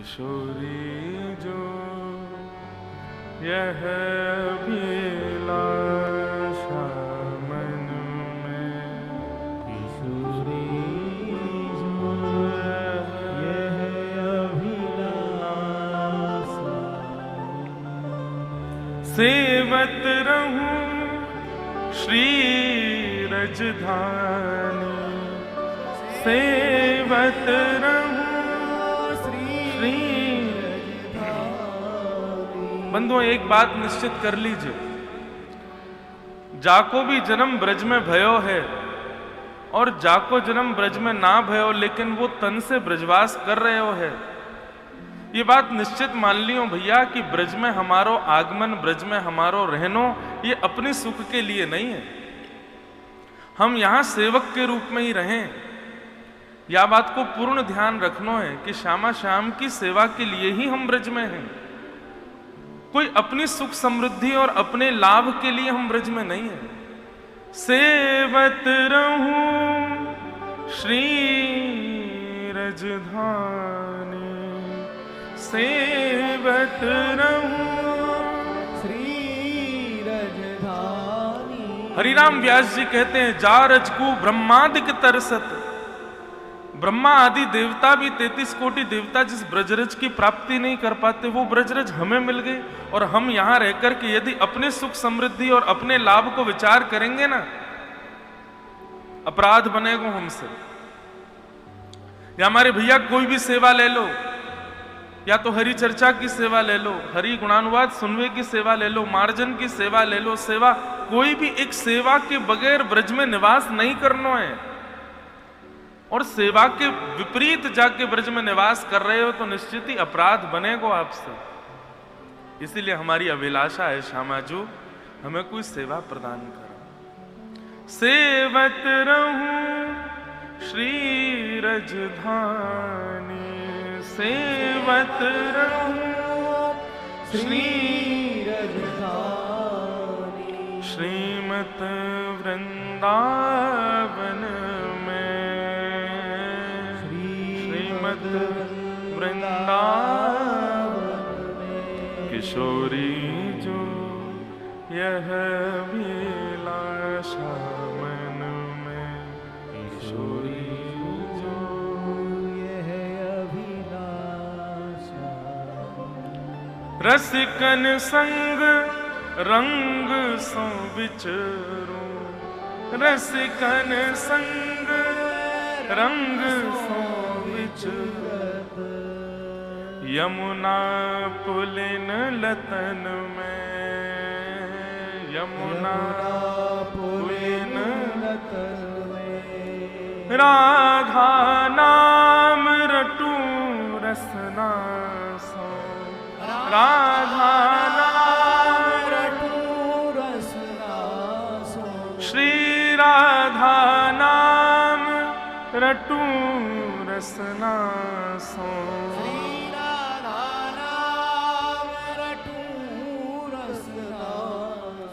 किशोरी जो यह अभिलाषा मन में, किशोरी जो यह अभिलाषा सेवत रहूं श्री रजधानी, सेवत रहूं श्री। बंधुओं, एक बात निश्चित कर लीजिए, जाको भी जन्म ब्रज में भयो है और जाको जन्म ब्रज में ना भयो, लेकिन वो तन से ब्रजवास कर रहे हो है। ये बात निश्चित मान लियो भैया कि ब्रज में हमारो आगमन, ब्रज में हमारो रहनो, ये अपने सुख के लिए नहीं है। हम यहां सेवक के रूप में ही रहें। यह बात को पूर्ण ध्यान रखना है कि श्यामा श्याम की सेवा के लिए ही हम ब्रज में हैं। कोई अपनी सुख समृद्धि और अपने लाभ के लिए हम ब्रज में नहीं है। सेवत रहूं श्री रजधानी, सेवत रहूं श्री रजधानी। हरिराम व्यास जी कहते हैं, जा रजकू ब्रह्मादिक तरसत। ब्रह्मा आदि देवता भी 33 कोटि देवता जिस ब्रजरज की प्राप्ति नहीं कर पाते, वो ब्रजरज हमें मिल गए। और हम यहां रहकर के यदि अपने सुख समृद्धि और अपने लाभ को विचार करेंगे ना, अपराध बनेगा हमसे। या हमारे भैया कोई भी सेवा ले लो, या तो हरि चर्चा की सेवा ले लो, हरि गुणानुवाद सुनवे की सेवा ले लो, मार्जन की सेवा ले लो, सेवा कोई भी एक सेवा के बगैर ब्रज में निवास नहीं करना है। और सेवा के विपरीत जाके ब्रज में निवास कर रहे हो तो निश्चित ही अपराध बनेगा आपसे। इसीलिए हमारी अभिलाषा है श्यामाजू, हमें कोई सेवा प्रदान करो। सेवत रहूं श्री रजधानी, सेवत रहूं श्री रजधानी। श्रीमत वृंदावन वृंदावन में, किशोरी जो यह अभिलाषा मन में, किशोरी जो यह अभिलाषा। रसिकन संग रंग सो विचरूं, रसिकन संग रंग सो विचरूं। यमुना पुलिन लतन में, यमुना पुलिन लतन में। राधा नाम रटूं रसना सो, राधा नाम रटूं रसना सो। श्री राधा नाम रटूं रसना सो।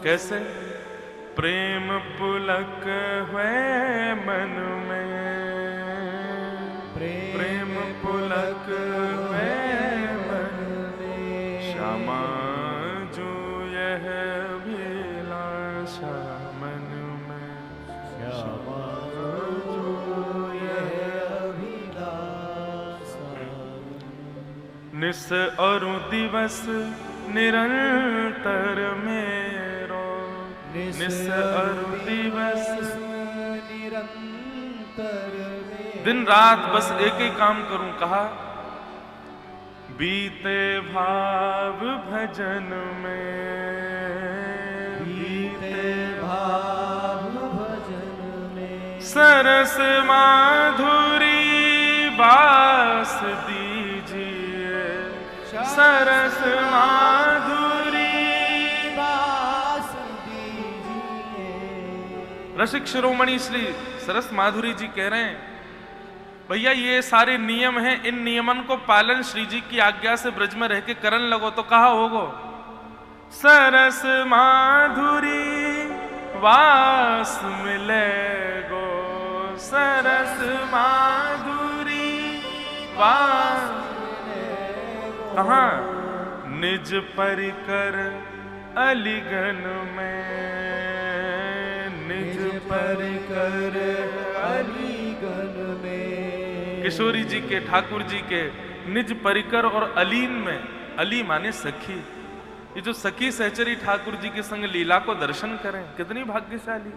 कैसे? प्रेम पुलक है मन में, प्रेम पुलक है मन में। श्यामा जो यह अभिलाषा मन में, श्यामा जो यह अभिलाषा। निस और दिवस निरंतर मेरो, निस और दिवस निरंतर में। दिन रात बस एक ही काम करूं, कहा बीते भाव भजन में, बीते भाव भजन में। सरस माधुरी बास दीजिए, सरस माधुरी बास दीजिए। रसिक शिरोमणि श्री सरस माधुरी जी कह रहे हैं, भैया ये सारे नियम हैं, इन नियमन को पालन श्री जी की आज्ञा से ब्रज में रह के करन लगो तो कहा होगो। सरस माधुरी वास मिले गो, सरस माधुरी वास मिले कहाँ? निज परिकर अलीगन में, निज परिकर अलीगन में। किशोरी जी के, ठाकुर जी के निज परिकर और अलीन में, अली माने सखी, ये जो सखी सहचरी ठाकुर जी के संग लीला को दर्शन करें, कितनी भाग्यशाली।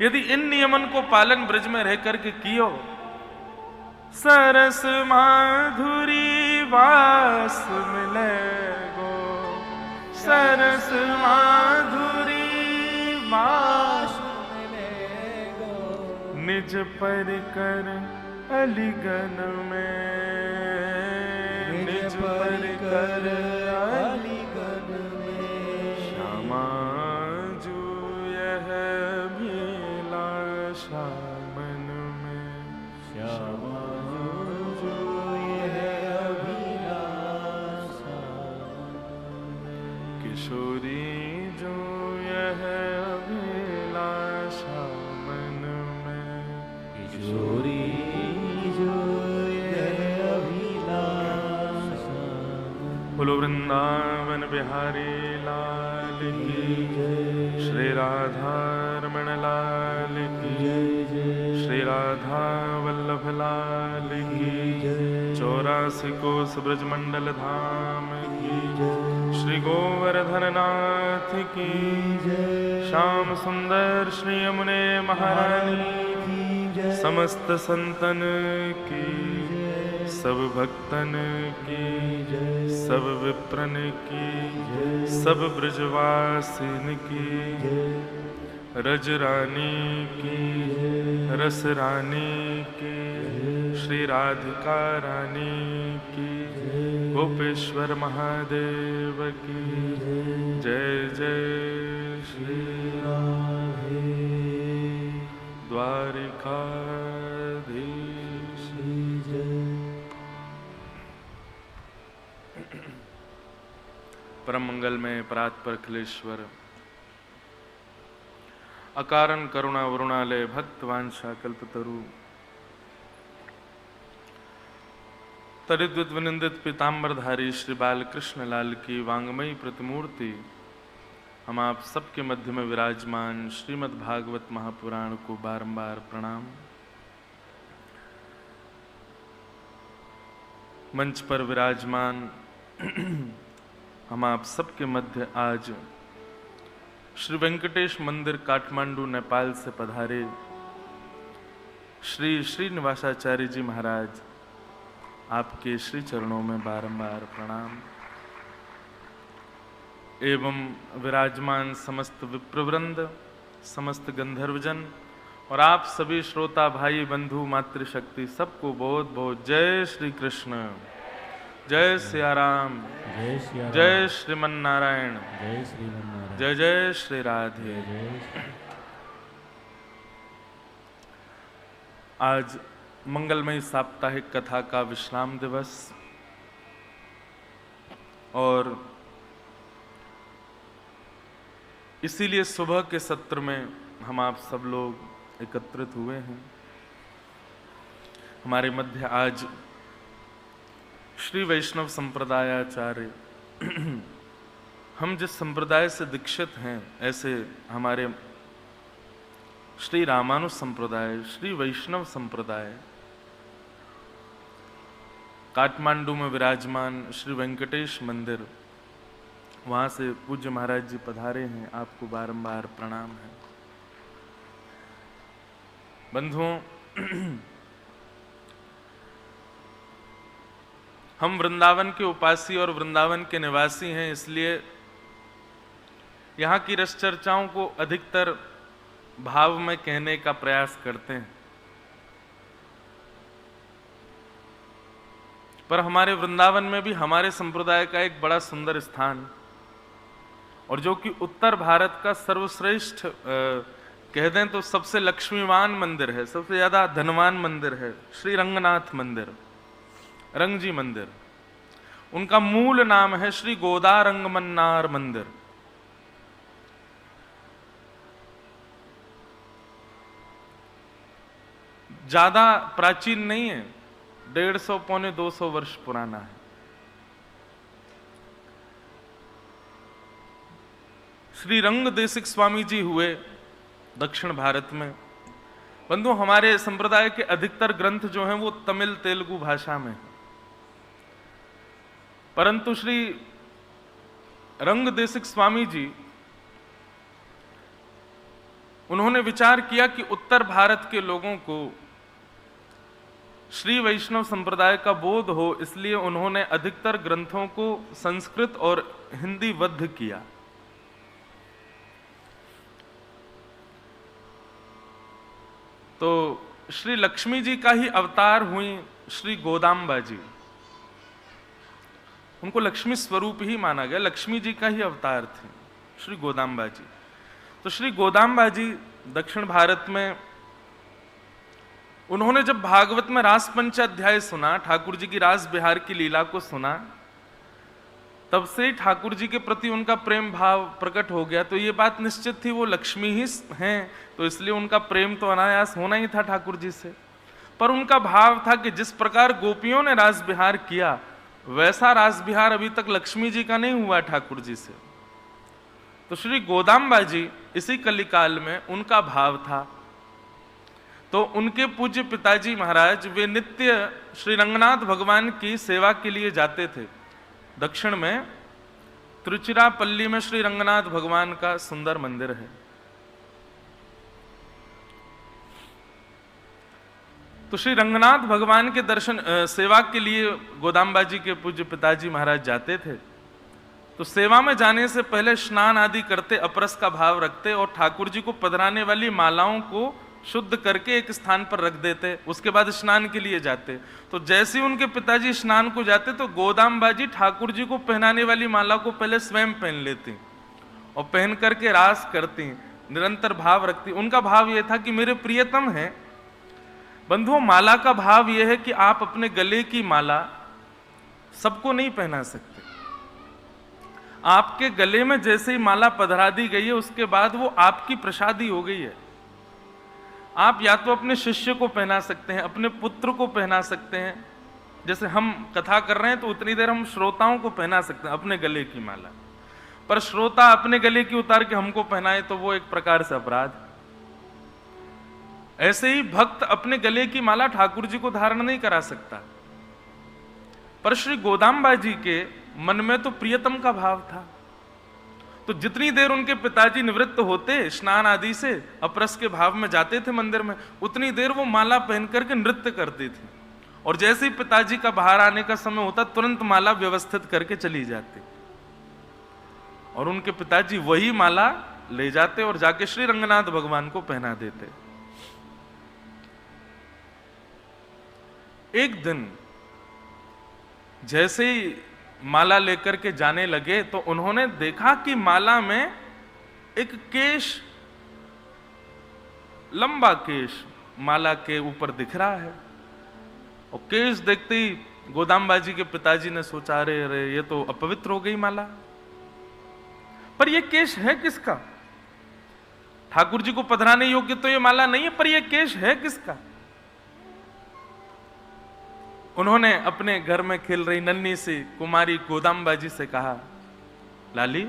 यदि इन नियमन को पालन ब्रज में रह करके कियो, सरस माधुरी वास मिले गो, सरस माधुरी वास मिले गो। निज परिकर अलीगन में, निज परिकर अलीगन में। श्यामा जू यह भिलाषा मन में, श्यामा जो यह अभिलाषा। किशोरी जो यह अभिलाषा मन में, किशोरी जो यह अभिलाषा। बोलो वृंदावन बिहारी लाल की जय, श्री राधा रमण लाल की जय, श्री राधा वल्लभ लाल की जय, 84 कोस ब्रज मंडल धाम की जय, श्री गोवर्धन नाथ की जय, श्याम सुंदर श्री यमुने महारानी की जय, समस्त संतन की जय, सब भक्तन की जय, सब विप्रन की जय, सब ब्रजवासिन की जय, रज रानी की जय, रस रानी की जय, श्री राधिका रानी की जय, गोपेश्वर महादेव की जय, जय जय श्री राधे द्वारिकाधीश की जय। परम मंगल में परात्पर अखिलेश्वर, अकारण करुणा वरुणालय, भक्त वांछा कल्पतरु, तरिद्वित विनिंदित पीताम्बरधारी श्री बालकृष्ण लाल की वांगमयी प्रतिमूर्ति, हम आप सबके मध्य में विराजमान श्रीमद् भागवत महापुराण को बारंबार प्रणाम। मंच पर विराजमान हम आप सबके मध्य आज श्री वेंकटेश मंदिर काठमांडू नेपाल से पधारे श्री श्रीनिवासाचार्य जी महाराज, आपके श्री चरणों में बारंबार प्रणाम। एवं विराजमान समस्त विप्रवृंद, समस्त गंधर्वजन और आप सभी श्रोता भाई बंधु मातृशक्ति, सबको बहुत बहुत जय श्री कृष्ण, जय सिया राम, जय श्री राम, जय श्रीमन नारायण, जय श्रीमन्नारायण, जय जय श्री राधे। जय। आज मंगलमयी साप्ताहिक कथा का विश्राम दिवस और इसीलिए सुबह के सत्र में हम आप सब लोग एकत्रित हुए हैं। हमारे मध्य आज श्री वैष्णव संप्रदायाचार्य, हम जिस संप्रदाय से दीक्षित हैं, ऐसे हमारे श्री रामानुज संप्रदाय, श्री वैष्णव संप्रदाय, काठमांडू में विराजमान श्री वेंकटेश मंदिर, वहां से पूज्य महाराज जी पधारे हैं, आपको बारंबार प्रणाम है। बंधुओं, हम वृंदावन के उपासी और वृंदावन के निवासी हैं, इसलिए यहाँ की रस चर्चाओं को अधिकतर भाव में कहने का प्रयास करते हैं, पर हमारे वृंदावन में भी हमारे संप्रदाय का एक बड़ा सुंदर स्थान, और जो कि उत्तर भारत का सर्वश्रेष्ठ कह दें तो सबसे लक्ष्मीवान मंदिर है, सबसे ज्यादा धनवान मंदिर है, श्री रंगनाथ मंदिर, रंगजी मंदिर। उनका मूल नाम है श्री गोदा रंगमन्नार मंदिर। ज्यादा प्राचीन नहीं है, 150 पौने 200 वर्ष पुराना है। श्री रंग देशिक स्वामी जी हुए दक्षिण भारत में। बंधु, हमारे संप्रदाय के अधिकतर ग्रंथ जो हैं वो तमिल तेलुगु भाषा में, परंतु श्री रंग देशिक स्वामी जी उन्होंने विचार किया कि उत्तर भारत के लोगों को श्री वैष्णव संप्रदाय का बोध हो, इसलिए उन्होंने अधिकतर ग्रंथों को संस्कृत और हिंदी बद्ध किया। तो श्री लक्ष्मी जी का ही अवतार हुई श्री गोदाम्बा जी। उनको लक्ष्मी स्वरूप ही माना गया, लक्ष्मी जी का ही अवतार थे श्री गोदाम्बा जी। तो श्री गोदाम्बा जी दक्षिण भारत में उन्होंने जब भागवत में रास पंचाध्याय सुना, ठाकुर जी की रास बिहार की लीला को सुना, तब से ठाकुर जी के प्रति उनका प्रेम भाव प्रकट हो गया। तो ये बात निश्चित थी वो लक्ष्मी ही हैं, तो इसलिए उनका प्रेम तो अनायास होना ही था ठाकुर जी से। पर उनका भाव था कि जिस प्रकार गोपियों ने रास बिहार किया, वैसा रास बिहार अभी तक लक्ष्मी जी का नहीं हुआ ठाकुर जी से। तो श्री गोदाम्बा जी इसी कलिकाल में उनका भाव था। तो उनके पूज्य पिताजी महाराज वे नित्य श्री रंगनाथ भगवान की सेवा के लिए जाते थे। दक्षिण में तिरुचिरापल्ली में श्री रंगनाथ भगवान का सुंदर मंदिर है। तो श्री रंगनाथ भगवान के दर्शन सेवा के लिए गोदाम्बा जी के पूज्य पिताजी महाराज जाते थे। तो सेवा में जाने से पहले स्नान आदि करते, अपरस का भाव रखते और ठाकुर जी को पधराने वाली मालाओं को शुद्ध करके एक स्थान पर रख देते। उसके बाद स्नान के लिए जाते। तो जैसे ही उनके पिताजी स्नान को जाते तो गोदाम्बा जी ठाकुर जी को पहनाने वाली माला को पहले स्वयं पहन लेती और पहन करके रास करती, निरंतर भाव रखती। उनका भाव यह था कि मेरे प्रियतम है। बंधुओं, माला का भाव यह है कि आप अपने गले की माला सबको नहीं पहना सकते। आपके गले में जैसे ही माला पधरा दी गई है, उसके बाद वो आपकी प्रसादी हो गई है। आप या तो अपने शिष्य को पहना सकते हैं, अपने पुत्र को पहना सकते हैं। जैसे हम कथा कर रहे हैं तो उतनी देर हम श्रोताओं को पहना सकते हैं अपने गले की माला, पर श्रोता अपने गले की उतार के हमको पहनाए तो वो एक प्रकार से अपराध। ऐसे ही भक्त अपने गले की माला ठाकुर जी को धारण नहीं करा सकता। पर श्री गोदाम्बा जी के मन में तो प्रियतम का भाव था। तो जितनी देर उनके पिताजी निवृत्त होते स्नान आदि से, अपरस के भाव में जाते थे मंदिर में, उतनी देर वो माला पहन करके नृत्य करती थी। और जैसे ही पिताजी का बाहर आने का समय होता, तुरंत माला व्यवस्थित करके चली जाती और उनके पिताजी वही माला ले जाते और जाके श्री रंगनाथ भगवान को पहना देते। एक दिन जैसे ही माला लेकर के जाने लगे तो उन्होंने देखा कि माला में एक केश, लंबा केश माला के ऊपर दिख रहा है। और केश देखते ही गोदाम्बा जी के पिताजी ने सोचा, अरे अरे ये तो अपवित्र हो गई माला। पर ये केश है किसका? ठाकुर जी को पधराने योग्य तो ये माला नहीं है, पर ये केश है किसका? उन्होंने अपने घर में खेल रही नन्ही सी कुमारी गोदाम्बा जी से कहा, लाली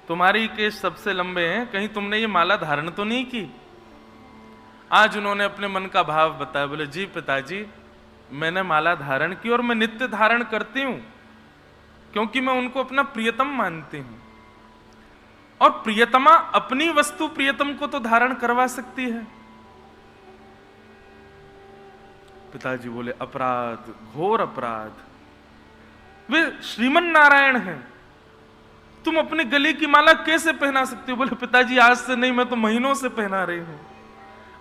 तुम्हारी केश सबसे लंबे हैं, कहीं तुमने ये माला धारण तो नहीं की? आज उन्होंने अपने मन का भाव बताया। बोले, जी पिताजी, मैंने माला धारण की और मैं नित्य धारण करती हूं, क्योंकि मैं उनको अपना प्रियतम मानती हूं। और प्रियतमा अपनी वस्तु प्रियतम को तो धारण करवा सकती है। पिताजी बोले, अपराध, घोर अपराध। वे श्रीमन नारायण हैं, तुम अपने गले की माला कैसे पहना सकते हो? बोले, पिताजी आज से नहीं, मैं तो महीनों से पहना रही हूं।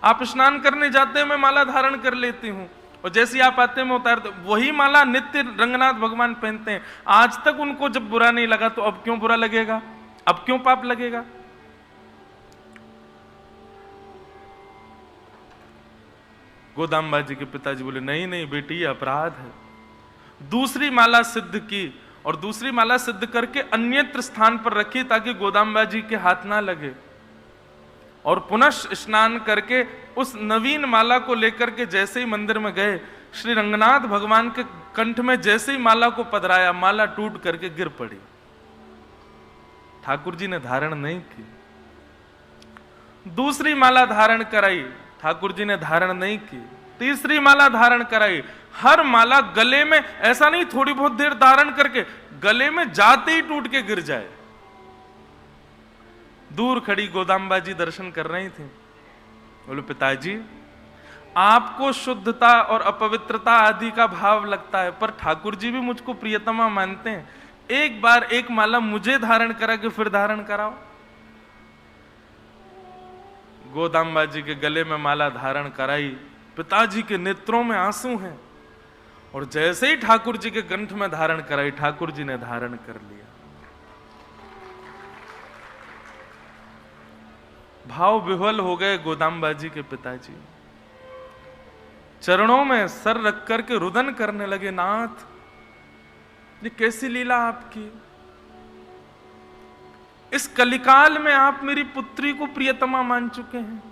आप स्नान करने जाते हैं, मैं माला धारण कर लेती हूं, और जैसे ही आप आते हैं मैं उतारते। वही माला नित्य रंगनाथ भगवान पहनते हैं। आज तक उनको जब बुरा नहीं लगा तो अब क्यों बुरा लगेगा? अब क्यों पाप लगेगा? गोदाम्बा जी के पिताजी बोले, नहीं नहीं बेटी, ये अपराध है। दूसरी माला सिद्ध की और दूसरी माला सिद्ध करके अन्यत्र स्थान पर रखी ताकि गोदाम्बा जी के हाथ ना लगे। और पुनः स्नान करके उस नवीन माला को लेकर के जैसे ही मंदिर में गए, श्री रंगनाथ भगवान के कंठ में जैसे ही माला को पधराया, माला टूट करके गिर पड़ी। ठाकुर जी ने धारण नहीं की। दूसरी माला धारण कराई, ठाकुर जी ने धारण नहीं की। तीसरी माला धारण कराई। हर माला गले में, ऐसा नहीं थोड़ी बहुत देर धारण करके, गले में जाते ही टूट के गिर जाए। दूर खड़ी गोदाम्बा जी दर्शन कर रही थी। बोले पिताजी, आपको शुद्धता और अपवित्रता आदि का भाव लगता है, पर ठाकुर जी भी मुझको प्रियतमा मानते हैं। एक बार एक माला मुझे धारण करा के फिर धारण कराओ। गोदाम्बा जी के गले में माला धारण कराई। पिताजी के नेत्रों में आंसू हैं, और जैसे ही ठाकुर जी के कंठ में धारण कराई, ठाकुर जी ने धारण कर लिया। भाव विह्वल हो गए गोदाम्बा जी के पिताजी। चरणों में सर रख करके रुदन करने लगे, नाथ ये कैसी लीला आपकी। इस कलिकाल में आप मेरी पुत्री को प्रियतमा मान चुके हैं।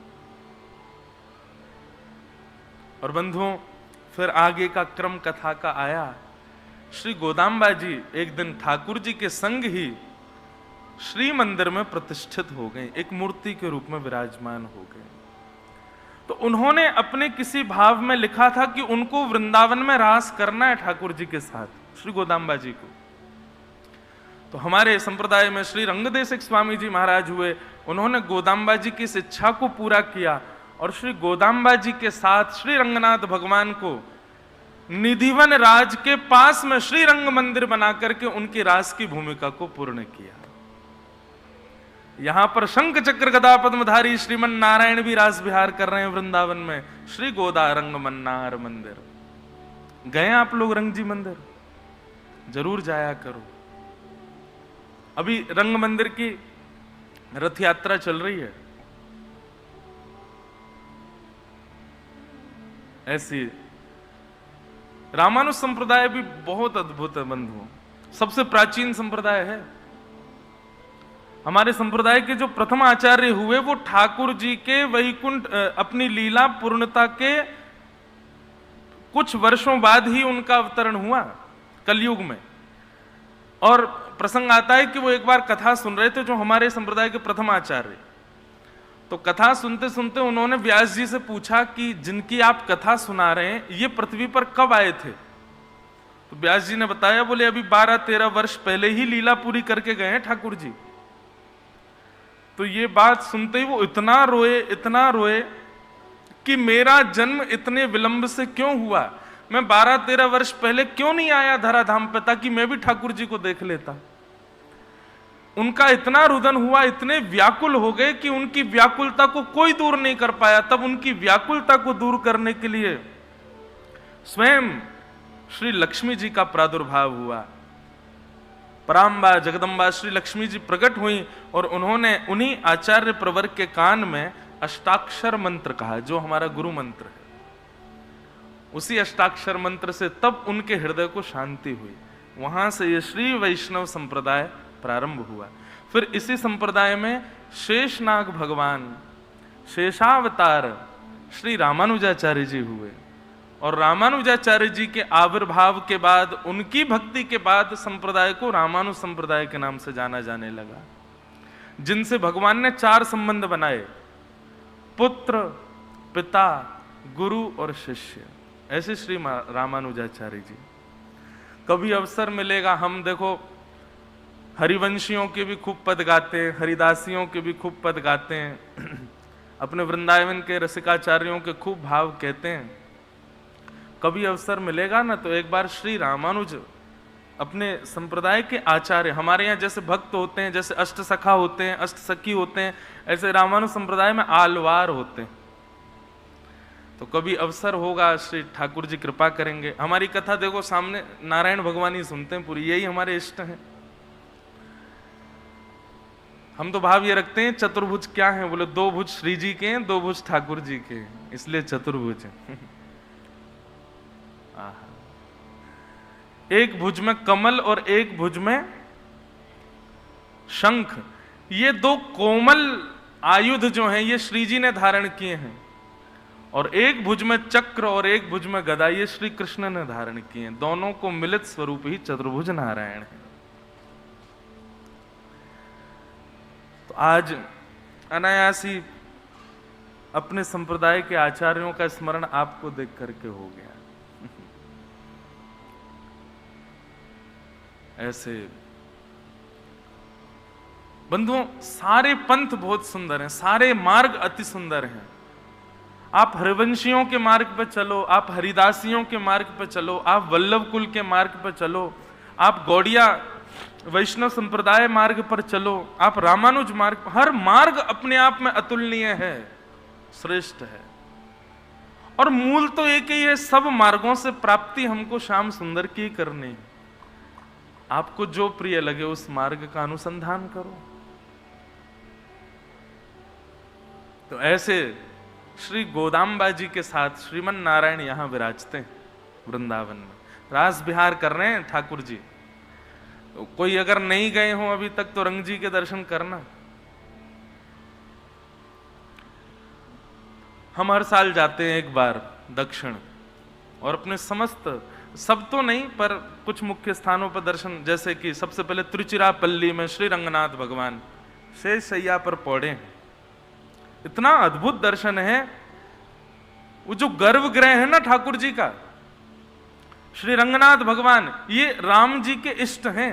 और बंधुओं, फिर आगे का क्रम कथा का आया। श्री गोदाम्बा जी एक दिन ठाकुर जी के संग ही श्री मंदिर में प्रतिष्ठित हो गए, एक मूर्ति के रूप में विराजमान हो गए। तो उन्होंने अपने किसी भाव में लिखा था कि उनको वृंदावन में रास करना है ठाकुर जी के साथ, श्री गोदाम्बा जी को। तो हमारे संप्रदाय में श्री रंगदेशिक स्वामी जी महाराज हुए, उन्होंने गोदाम्बा जी की इस इच्छा को पूरा किया और श्री गोदाम्बा जी के साथ श्री रंगनाथ भगवान को निधिवन राज के पास में श्री रंग मंदिर बना करके उनकी रास की भूमिका को पूर्ण किया। यहां पर शंख चक्र गदा पद्मधारी श्रीमन नारायण भी रास विहार कर रहे हैं वृंदावन में, श्री गोदा रंग मन्नार मंदिर। गए आप लोग रंग जी मंदिर? जरूर जाया करो। अभी रंग मंदिर की रथ यात्रा चल रही है। ऐसी रामानुज संप्रदाय भी बहुत अद्भुत है बंधुओं, सबसे प्राचीन संप्रदाय है। हमारे संप्रदाय के जो प्रथम आचार्य हुए वो ठाकुर जी के वैकुंठ अपनी लीला पूर्णता के कुछ वर्षों बाद ही उनका अवतरण हुआ कलयुग में। और प्रसंग आता है कि वो एक बार कथा सुन रहे थे, जो हमारे संप्रदाय के प्रथम आचार्य। तो कथा सुनते सुनते उन्होंने व्यास जी से पूछा कि जिनकी आप कथा सुना रहे हैं ये पृथ्वी पर कब आए थे? तो व्यास जी ने बताया, बोले अभी 12-13 वर्ष पहले ही लीला पूरी करके गए हैं ठाकुर जी। तो ये बात सुनते ही वो इतना रोए कि मेरा जन्म इतने विलंब से क्यों हुआ, मैं 12-13 वर्ष पहले क्यों नहीं आया धराधाम पे, ताकि मैं भी ठाकुर जी को देख लेता। उनका इतना रुदन हुआ, इतने व्याकुल हो गए कि उनकी व्याकुलता को कोई दूर नहीं कर पाया। तब उनकी व्याकुलता को दूर करने के लिए स्वयं श्री लक्ष्मी जी का प्रादुर्भाव हुआ। पराम्बा जगदम्बा श्री लक्ष्मी जी प्रकट हुई और उन्होंने उन्हीं आचार्य प्रवर के कान में अष्टाक्षर मंत्र कहा, जो हमारा गुरु मंत्र है। उसी अष्टाक्षर मंत्र से तब उनके हृदय को शांति हुई। वहां से ये श्री वैष्णव संप्रदाय प्रारंभ हुआ। फिर इसी संप्रदाय में शेषनाग भगवान, शेषावतार श्री रामानुजाचार्य जी हुए। और रामानुजाचार्य जी के आविर्भाव के बाद, उनकी भक्ति के बाद संप्रदाय को रामानुज संप्रदाय के नाम से जाना जाने लगा, जिनसे भगवान ने 4 संबंध बनाए, पुत्र, पिता, गुरु और शिष्य। ऐसे श्री रामानुजाचार्य जी। कभी अवसर मिलेगा, हम देखो हरिवंशियों के भी खूब पद गाते हैं, हरिदासियों के भी खूब पद गाते हैं, अपने वृंदावन के रसिकाचार्यों के खूब भाव कहते हैं। कभी अवसर मिलेगा ना तो एक बार श्री रामानुज अपने संप्रदाय के आचार्य, हमारे यहाँ जैसे भक्त होते हैं, जैसे अष्ट सखा होते हैं, अष्ट सखी होते हैं, ऐसे रामानुज संप्रदाय में आलवार होते हैं। तो कभी अवसर होगा, श्री ठाकुर जी कृपा करेंगे। हमारी कथा देखो सामने नारायण भगवान ही सुनते हैं पूरी, यही हमारे इष्ट हैं। हम तो भाव ये रखते हैं चतुर्भुज क्या है, बोले 2 भुज श्री जी के हैं, 2 भुज ठाकुर जी के हैं, इसलिए चतुर्भुज है। एक भुज में कमल और एक भुज में शंख, ये 2 कोमल आयुध जो हैं ये श्री जी ने धारण किए हैं। और एक भुज में चक्र और एक भुज में गदा, ये श्री कृष्ण ने धारण किए हैं। दोनों को मिलित स्वरूप ही चतुर्भुज नारायण है। तो आज अनायास ही अपने संप्रदाय के आचार्यों का स्मरण आपको देख करके हो गया। ऐसे बंधुओं, सारे पंथ बहुत सुंदर हैं, सारे मार्ग अति सुंदर हैं। आप हरिवंशियों के मार्ग पर चलो, आप हरिदासियों के मार्ग पर चलो, आप वल्लभ कुल के मार्ग पर चलो, आप गौड़िया वैष्णव संप्रदाय मार्ग पर चलो, आप रामानुज मार्ग, हर मार्ग अपने आप में अतुलनीय है, श्रेष्ठ है। और मूल तो एक ही है, सब मार्गों से प्राप्ति हमको श्याम सुंदर की करनी है। आपको जो प्रिय लगे उस मार्ग का अनुसंधान करो। तो ऐसे श्री गोदाम्बा जी के साथ श्रीमन नारायण यहां विराजते हैं वृंदावन में, रास विहार कर रहे हैं ठाकुर जी। तो कोई अगर नहीं गए हो अभी तक तो रंग जी के दर्शन करना। हम हर साल जाते हैं एक बार दक्षिण, और अपने समस्त, सब तो नहीं पर कुछ मुख्य स्थानों पर दर्शन, जैसे कि सबसे पहले तिरुचिरापल्ली में श्री रंगनाथ भगवान शेष शैया पर पौड़े हैं। इतना अद्भुत दर्शन है। वो जो गर्भगृह है ना ठाकुर जी का, श्री रंगनाथ भगवान, ये राम जी के इष्ट हैं।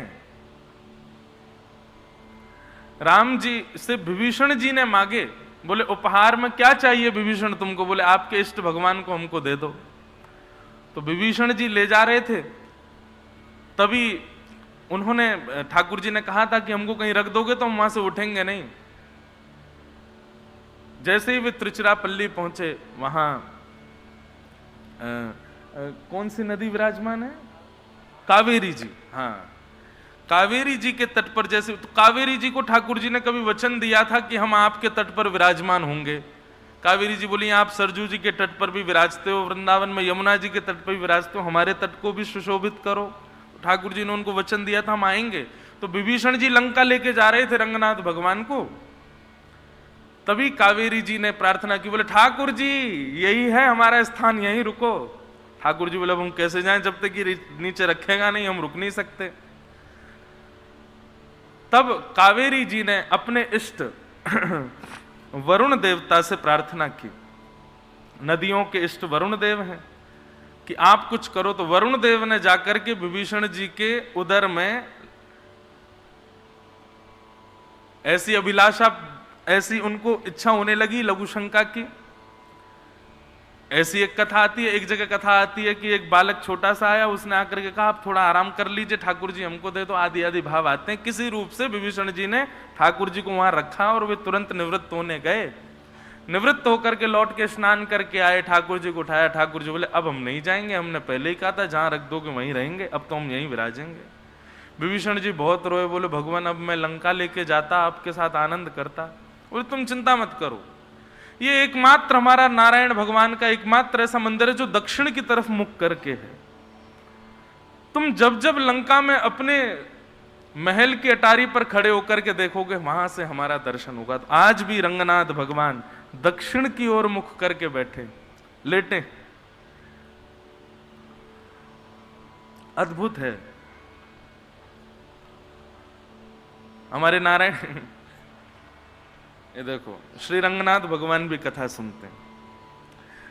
राम जी से विभीषण जी ने मांगे, बोले उपहार में क्या चाहिए विभीषण तुमको? बोले आपके इष्ट भगवान को हमको दे दो। तो विभीषण जी ले जा रहे थे, तभी उन्होंने, ठाकुर जी ने कहा था कि हमको कहीं रख दोगे तो हम वहां से उठेंगे नहीं। जैसे ही वे तिरुचिरापल्ली पहुंचे, वहां कौन सी नदी विराजमान है? कावेरी जी। हाँ, कावेरी जी के तट पर जैसे, तो कावेरी जी को ठाकुर जी ने कभी वचन दिया था कि हम आपके तट पर विराजमान होंगे। कावेरी जी बोली आप सरजू जी के तट पर भी विराजते हो, वृंदावन में यमुना जी के तट पर भी विराजते हो, हमारे तट को भी सुशोभित करो। ठाकुर जी ने उनको वचन दिया था हम आएंगे। तो विभीषण जी लंका लेके जा रहे थे रंगनाथ भगवान को, तभी कावेरी जी ने प्रार्थना की, बोले ठाकुर जी यही है हमारा स्थान, यहीं रुको। ठाकुर जी बोले हम कैसे जाएं, जब तक ये नीचे रखेगा नहीं हम रुक नहीं सकते। तब कावेरी जी ने अपने इष्ट वरुण देवता से प्रार्थना की, नदियों के इष्ट वरुण देव हैं, कि आप कुछ करो। तो वरुण देव ने जाकर के विभीषण जी के उदर में ऐसी अभिलाषा, ऐसी उनको इच्छा होने लगी लघु शंका की। ऐसी एक कथा आती है, एक जगह कथा आती है कि एक बालक छोटा सा आया, उसने आकर के कहा आप थोड़ा आराम कर लीजिए, ठाकुर जी हमको दे दो। आदि आदि भाव आते हैं। किसी रूप से विभीषण जी ने ठाकुर जी को वहां रखा और वे तुरंत निवृत्त होने गए। निवृत्त होकर के लौट के स्नान करके आए, ठाकुर जी को उठाया। ठाकुर जी बोले अब हम नहीं जाएंगे, हमने पहले ही कहा था जहां रख दोगे वहीं रहेंगे, अब तो हम यहीं विराजेंगे। विभीषण जी बहुत रोए, बोले भगवान अब मैं लंका लेके जाता, आपके साथ आनंद करता। बोले तुम चिंता मत करो, ये एकमात्र हमारा नारायण भगवान का एकमात्र ऐसा मंदिर है जो दक्षिण की तरफ मुख करके है। तुम जब जब लंका में अपने महल की अटारी पर खड़े होकर के देखोगे वहां से हमारा दर्शन होगा। तो आज भी रंगनाथ भगवान दक्षिण की ओर मुख करके बैठे, लेटे, अद्भुत है हमारे नारायण। ये देखो श्री रंगनाथ भगवान भी कथा सुनते हैं,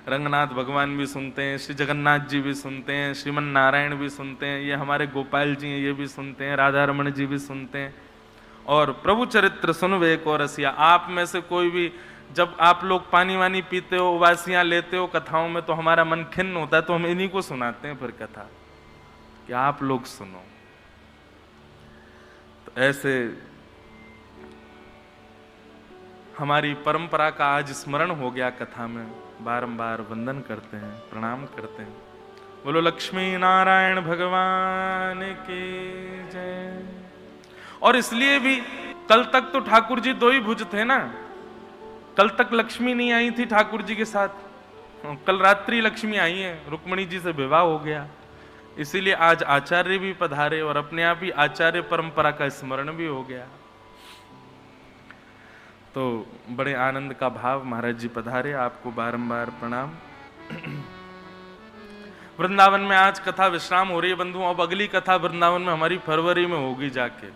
रंगनाथ भगवान भी सुनते हैं, श्री जगन्नाथ जी भी सुनते हैं, श्रीमन नारायण भी सुनते हैं, ये हमारे गोपाल जी हैं ये भी सुनते हैं, राधा रमण जी भी सुनते हैं। और प्रभु चरित्र सुनवे को रसिया। आप में से कोई भी, जब आप लोग पानी वानी पीते हो, उबासियां लेते हो कथाओं में, तो हमारा मन खिन्न होता है, तो हम इन्हीं को सुनाते हैं फिर कथा कि आप लोग सुनो। तो ऐसे हमारी परंपरा का आज स्मरण हो गया कथा में, बारंबार वंदन करते हैं, प्रणाम करते हैं। बोलो लक्ष्मी नारायण भगवान की जय। और इसलिए भी कल तक तो ठाकुर जी दो ही भुज थे ना, कल तक लक्ष्मी नहीं आई थी ठाकुर जी के साथ, कल रात्रि लक्ष्मी आई है, रुक्मणी जी से विवाह हो गया। इसीलिए आज आचार्य भी पधारे और अपने आप ही आचार्य परंपरा का स्मरण भी हो गया। तो बड़े आनंद का भाव, महाराज जी पधारे, आपको बारंबार प्रणाम। वृंदावन में आज कथा विश्राम हो रही है बंधुओं। अब अगली कथा वृंदावन में हमारी फरवरी में होगी जाके।